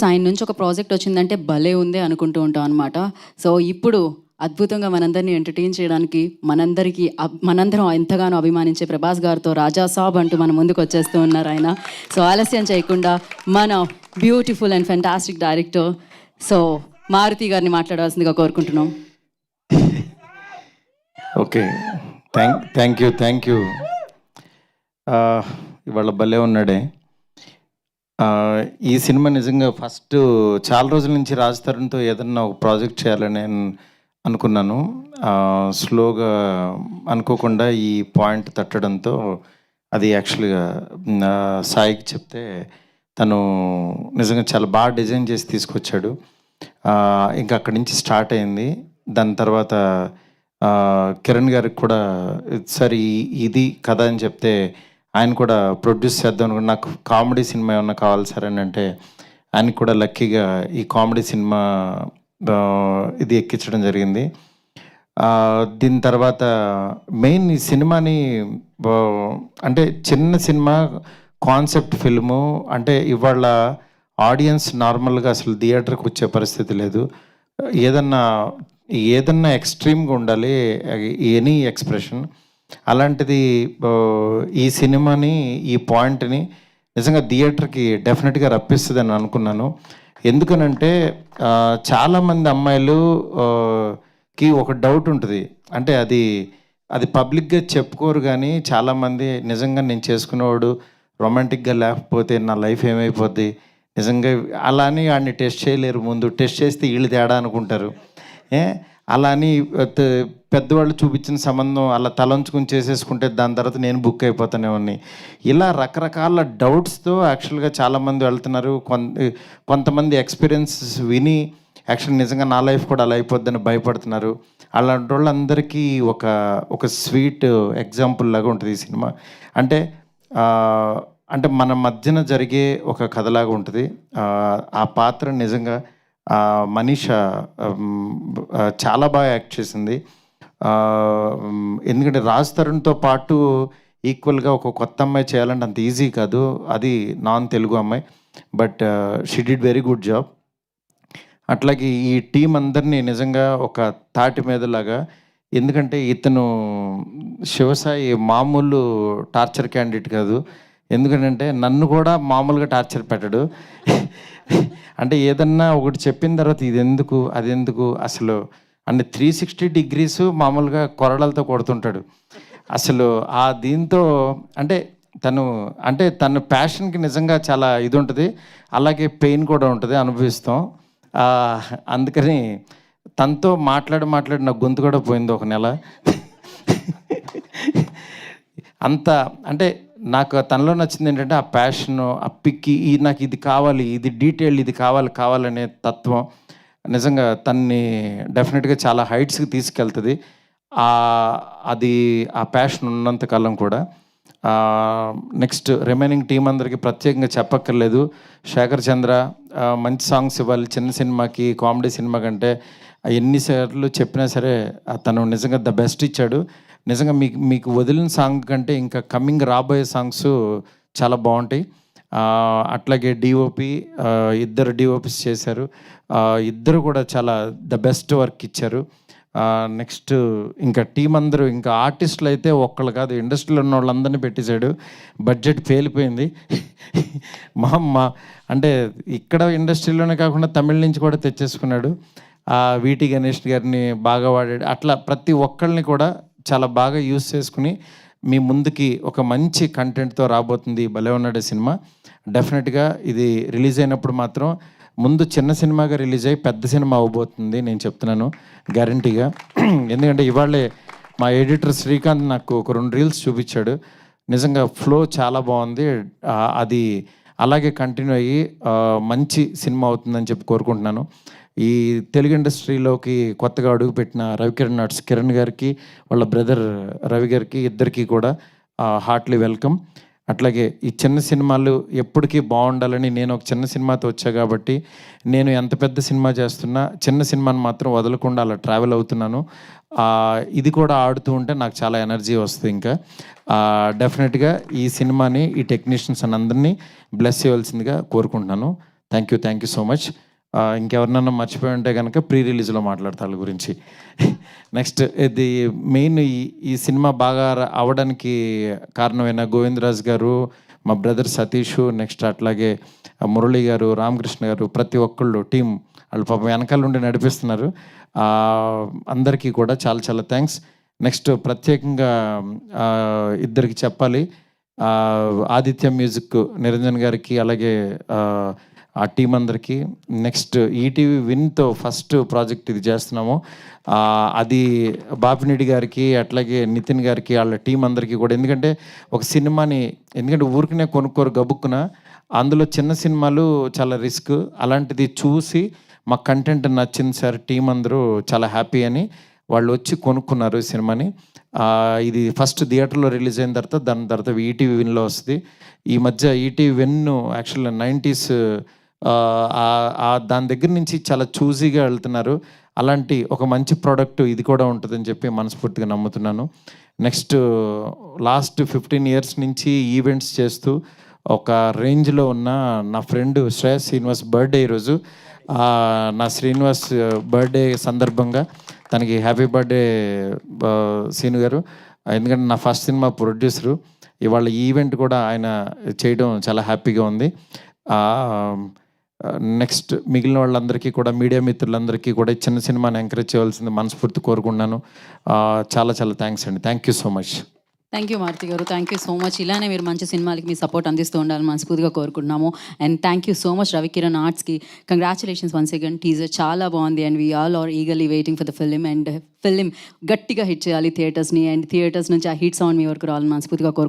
ఆయన నుంచి ఒక ప్రాజెక్ట్ వచ్చిందంటే భలే ఉంది అనుకుంటూ ఉంటాం అనమాట. సో ఇప్పుడు అద్భుతంగా మనందరినీ ఎంటర్టైన్ చేయడానికి మనందరం ఎంతగానో అభిమానించే ప్రభాస్ గారితో రాజా సాబ్ అంటూ మన ముందుకు వచ్చేస్తూ ఉన్నారు ఆయన. సో ఆలస్యం చేయకుండా మన beautiful and fantastic director so Maruthi గారిని మాట్లాడాల్సిందిగా కోరుకుంటున్నాం. Okay, thank you. ఇవాళ భలే ఉన్నాడే. ఈ సినిమా నిజంగా ఫస్ట్ చాలా రోజుల నుంచి రాజ్ తరుణ్తో ఏదన్నా ఒక ప్రాజెక్ట్ చేయాలని నేను అనుకున్నాను. స్లోగా అనుకోకుండా ఈ పాయింట్ తట్టడంతో అది యాక్చువల్గా సాయికి చెప్తే తను నిజంగా చాలా బాగా డిజైన్ చేసి తీసుకొచ్చాడు. ఇంకా అక్కడి నుంచి స్టార్ట్ అయింది. దాని తర్వాత కిరణ్ గారికి కూడా సరే ఇది కథ అని చెప్తే ఆయన కూడా ప్రొడ్యూస్ చేద్దాం అనుకుంటే నాకు కామెడీ సినిమా ఏమన్నా కావాలి సార్ అని అంటే ఆయనకి కూడా లక్కీగా ఈ కామెడీ సినిమా ఇది ఎక్కించడం జరిగింది. దీని తర్వాత మెయిన్ ఈ సినిమాని అంటే చిన్న సినిమా కాన్సెప్ట్ ఫిల్ము అంటే ఇవాళ ఆడియన్స్ నార్మల్గా అసలు థియేటర్కి వచ్చే పరిస్థితి లేదు. ఏదన్నా ఎక్స్ట్రీమ్గా ఉండాలి ఎనీ ఎక్స్ప్రెషన్. అలాంటిది ఈ సినిమాని ఈ పాయింట్ని నిజంగా థియేటర్కి డెఫినెట్గా రప్పిస్తుందని అనుకున్నాను. ఎందుకనంటే చాలామంది అమ్మాయిలుకి ఒక డౌట్ ఉంటుంది. అంటే అది పబ్లిక్గా చెప్పుకోరు, కానీ చాలామంది నిజంగా నేను చేసుకునేవాడు రొమాంటిక్గా లేకపోతే నా లైఫ్ ఏమైపోద్ది, నిజంగా అలా అని వాడిని టెస్ట్ చేయలేరు. ముందు టెస్ట్ చేస్తే వీళ్ళు తేడా అనుకుంటారు. అలా అని పెద్దవాళ్ళు చూపించిన సంబంధం అలా తలంచుకుని చేసేసుకుంటే దాని తర్వాత నేను బుక్ అయిపోతానేమని ఇలా రకరకాల డౌట్స్తో యాక్చువల్గా చాలామంది వెళ్తున్నారు. కొంతమంది ఎక్స్పీరియన్సెస్ విని యాక్చువల్ నిజంగా నా లైఫ్ కూడా అలా అయిపోద్దని భయపడుతున్నారు. అలాంటి వాళ్ళందరికీ ఒక స్వీట్ ఎగ్జాంపుల్ లాగా ఉంటుంది ఈ సినిమా. అంటే మన మధ్యన జరిగే ఒక కథలాగా ఉంటుంది. ఆ పాత్ర నిజంగా మనీషా చాలా బాగా యాక్ట్ చేసింది. ఎందుకంటే రాజ్ తరుణ్తో పాటు ఈక్వల్గా ఒక కొత్త అమ్మాయి చేయాలంటే అంత ఈజీ కాదు. అది నాన్ తెలుగు అమ్మాయి, but she did very good job. అట్లాగే ఈ టీం అందరినీ నిజంగా ఒక తాటి మీదలాగా, ఎందుకంటే ఇతను శివసాయి మామూలు టార్చర్ క్యాండిడేట్ కాదు. ఎందుకంటే నన్ను కూడా మామూలుగా టార్చర్ పెట్టడు. అంటే ఏదన్నా ఒకటి చెప్పిన తర్వాత ఇది ఎందుకు అది ఎందుకు అసలు అంటే 360 degrees మామూలుగా కొరడాలతో కొడుతుంటాడు. అసలు దీంతో అంటే తన ప్యాషన్కి నిజంగా చాలా ఇది ఉంటుంది. అలాగే పెయిన్ కూడా ఉంటుంది, అనుభవిస్తాం. అందుకని తనతో మాట్లాడి నా గొంతు కూడా పోయింది ఒక నెల. అంత అంటే నాకు తనలో నచ్చింది ఏంటంటే ఆ ప్యాషను, ఆ పిక్కి నాకు ఇది కావాలి, ఇది డీటెయిల్, ఇది కావాలనే తత్వం నిజంగా తన్ని డెఫినెట్గా చాలా హైట్స్కి తీసుకెళ్తుంది. అది ఆ ప్యాషన్ ఉన్నంతకాలం కూడా. నెక్స్ట్ రిమైనింగ్ టీం అందరికీ ప్రత్యేకంగా చెప్పక్కర్లేదు. శేఖర్ చంద్ర మంచి సాంగ్స్ ఇవ్వాలి. చిన్న సినిమాకి కామెడీ సినిమా కంటే ఎన్నిసార్లు చెప్పినా సరే తను నిజంగా ద బెస్ట్ ఇచ్చాడు. నిజంగా మీకు వదిలిన సాంగ్ కంటే ఇంకా కమింగ్ రాబోయే సాంగ్స్ చాలా బాగుంటాయి. అట్లాగే డిఓపి ఇద్దరు డిఓపిస్ చేశారు. ఇద్దరు కూడా చాలా ద బెస్ట్ వర్క్ ఇచ్చారు. నెక్స్ట్ ఇంకా టీం అందరూ ఇంకా ఆర్టిస్టులు అయితే ఒక్కళ్ళు కాదు, ఇండస్ట్రీలో ఉన్న వాళ్ళందరినీ పెట్టేశాడు. బడ్జెట్ పేలిపోయింది. అంటే ఇక్కడ ఇండస్ట్రీలోనే కాకుండా తమిళ నుంచి కూడా తెచ్చేసుకున్నాడు. వీటి గణేష్ గారిని బాగా వాడాడు. అట్లా ప్రతి ఒక్కళ్ళని కూడా చాలా బాగా యూజ్ చేసుకుని మీ ముందుకి ఒక మంచి కంటెంట్తో రాబోతుంది భలే ఉన్నాడే సినిమా. డెఫినెట్గా ఇది రిలీజ్ అయినప్పుడు మాత్రం ముందు చిన్న సినిమాగా రిలీజ్ అయ్యి పెద్ద సినిమా అవ్వబోతుంది, నేను చెప్తున్నాను గ్యారంటీగా. ఎందుకంటే ఇవాళే మా ఎడిటర్ శ్రీకాంత్ నాకు ఒక 2 reels చూపించాడు. నిజంగా ఫ్లో చాలా బాగుంది. అది అలాగే కంటిన్యూ అయ్యి మంచి సినిమా అవుతుందని చెప్పి కోరుకుంటున్నాను. ఈ తెలుగు ఇండస్ట్రీలోకి కొత్తగా అడుగుపెట్టిన రవికిరణ్ ఆర్ట్స్ కిరణ్ గారికి, వాళ్ళ బ్రదర్ రవి గారికి, ఇద్దరికి కూడా హార్ట్లీ వెల్కమ్. అట్లాగే ఈ చిన్న సినిమాలు ఎప్పటికీ బాగుండాలని నేను ఒక చిన్న సినిమాతో వచ్చా కాబట్టి నేను ఎంత పెద్ద సినిమా చేస్తున్నా చిన్న సినిమాని మాత్రం వదలకుండా అలా ట్రావెల్ అవుతున్నాను. ఇది కూడా ఆడుతూ ఉంటే నాకు చాలా ఎనర్జీ వస్తుంది. ఇంకా డెఫినెట్గా ఈ సినిమాని ఈ టెక్నీషియన్స్ అందరినీ బ్లెస్ చేయవలసిందిగా కోరుకుంటున్నాను. Thank you so much. ఇంకెవరినన్నా మర్చిపోయి ఉంటే కనుక ప్రీ రిలీజ్లో మాట్లాడతా వాళ్ళ గురించి. నెక్స్ట్ ఇది మెయిన్ ఈ సినిమా బాగా అవడానికి కారణమైన గోవిందరాజ్ గారు, మా బ్రదర్ సతీష్, నెక్స్ట్ అట్లాగే మురళి గారు, రామకృష్ణ గారు, ప్రతి ఒక్కళ్ళు టీం వాళ్ళు పాపం వెనకాల నుండి నడిపిస్తున్నారు. అందరికీ కూడా చాలా చాలా థ్యాంక్స్. నెక్స్ట్ ప్రత్యేకంగా ఇద్దరికి చెప్పాలి. ఆదిత్య మ్యూజిక్ నిరంజన్ గారికి, అలాగే ఆ టీం అందరికీ. నెక్స్ట్ ఈటీవీ విన్తో ఫస్ట్ ప్రాజెక్ట్ ఇది చేస్తున్నాము. అది బాపినీడి గారికి, అట్లాగే నితిన్ గారికి, వాళ్ళ టీం అందరికీ కూడా. ఎందుకంటే ఒక సినిమాని ఊరికనే కొనుక్కోరు గబుక్కున, అందులో చిన్న సినిమాలు చాలా రిస్క్. అలాంటిది చూసి మా కంటెంట్ నచ్చింది సార్, టీం అందరూ చాలా హ్యాపీ అని వాళ్ళు వచ్చి కొనుక్కున్నారు ఈ సినిమాని. ఇది ఫస్ట్ థియేటర్లో రిలీజ్ అయిన తర్వాత దాని తర్వాత ఈటీవీ విన్లో వస్తుంది. ఈ మధ్య ఈటీవీ విన్ యాక్చువల్గా 90s దాని దగ్గర నుంచి చాలా చూజీగా వెళ్తున్నారు. అలాంటి ఒక మంచి ప్రోడక్ట్ ఇది కూడా ఉంటుందని చెప్పి మనస్ఫూర్తిగా నమ్ముతున్నాను. నెక్స్ట్ లాస్ట్ 15 years నుంచి ఈవెంట్స్ చేస్తూ ఒక రేంజ్లో ఉన్న నా ఫ్రెండ్ శ్రేయస్ శ్రీనివాస్ బర్త్డే ఈరోజు. నా శ్రీనివాస్ బర్త్డే సందర్భంగా తనకి హ్యాపీ బర్త్డే సీను గారు. ఎందుకంటే నా ఫస్ట్ సినిమా ప్రొడ్యూసరు. ఇవాళ ఈవెంట్ కూడా ఆయన చేయడం చాలా హ్యాపీగా ఉంది. నెక్స్ట్ మిగిలిన వాళ్ళందరికీ కూడా, మీడియా మిత్రులందరికీ కూడా చిన్న సినిమాని ఎంకరేజ్ చేయవలసింది మనస్ఫూర్తి కోరుకున్నాను. చాలా చాలా థ్యాంక్స్ అండి. Thank you so much. Thank you Maruthi garu, thank you so much. ఇలానే మీరు మంచి సినిమాలకి మీ సపోర్ట్ అందిస్తూ ఉండాలని మనస్ఫూర్తిగా కోరుకుంటున్నాము. And thank you so much Ravikiran ఆర్ట్స్కి. Congratulations once again. టీజర్ చాలా బాగుంది and we all are eagerly waiting for the film. And film గట్టిగా హిట్ చేయాలి థియేటర్స్ని, అండ్ థియేటర్స్ నుంచి ఆ హిట్ సౌండ్ మీ వరకు రావాలని మనస్ఫూర్తిగా కోరుకుంటున్నాను.